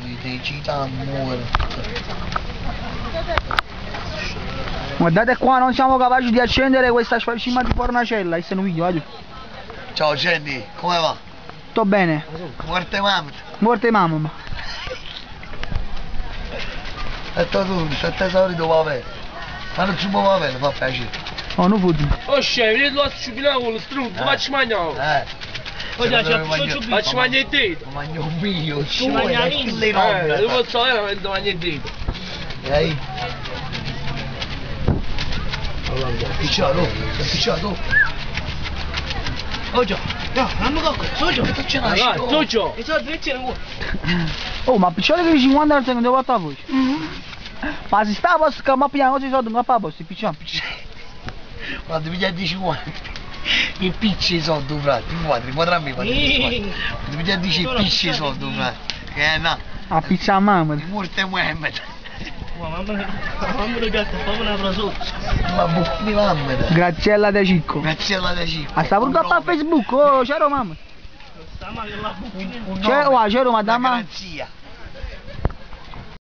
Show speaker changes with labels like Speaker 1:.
Speaker 1: Ti cita muore.
Speaker 2: Guardate qua, non siamo capaci di accendere questa cima di fornacella, questo è un video,
Speaker 1: Ciao Jenny, come va?
Speaker 2: Sto bene.
Speaker 1: Morte mamma.
Speaker 2: Morte mamma.
Speaker 1: E tu, stai esaurito va bene. Ma non ci può va bene, fa piacere.
Speaker 2: Oh, non fugi.
Speaker 3: Oh scemo, vieni là su con lo strumpo, facci mangiare. Facci mangiare il dito.
Speaker 1: Ma mangio un figlio, su,
Speaker 3: Le
Speaker 1: robe.
Speaker 3: io posso veramente mangiare il dito.
Speaker 1: Ehi. Picciato, picciato.
Speaker 4: Ojo, no, non mi cocco, socio.
Speaker 1: C'è una
Speaker 3: Allora,
Speaker 1: scicola.
Speaker 3: socio.
Speaker 4: E soldi che c'è un
Speaker 2: Oh, ma piccione che di 50 euro devo portare a voi. Ma si sta a posto che mi pigliano così i soldi, non fa a posto, piccione.
Speaker 1: Quando mi chiedi 50. Che picci i soldi, frate. Guarda me, quando mi chiedi picci i soldi, frate. Che no.
Speaker 2: A piccia a mamma.
Speaker 1: Morte Mohammed.
Speaker 4: Mamma lo gatto, fammi una prosciutto.
Speaker 1: Ma bucchi mamma.
Speaker 2: Graziella De Cicco.
Speaker 1: Grazie alla da cibo.
Speaker 2: Ah, sta pure a Facebook, oh, c'ero mamma.
Speaker 4: Sta male la bucchina.
Speaker 2: C'ero, c'ero, madama.
Speaker 1: Garanzia.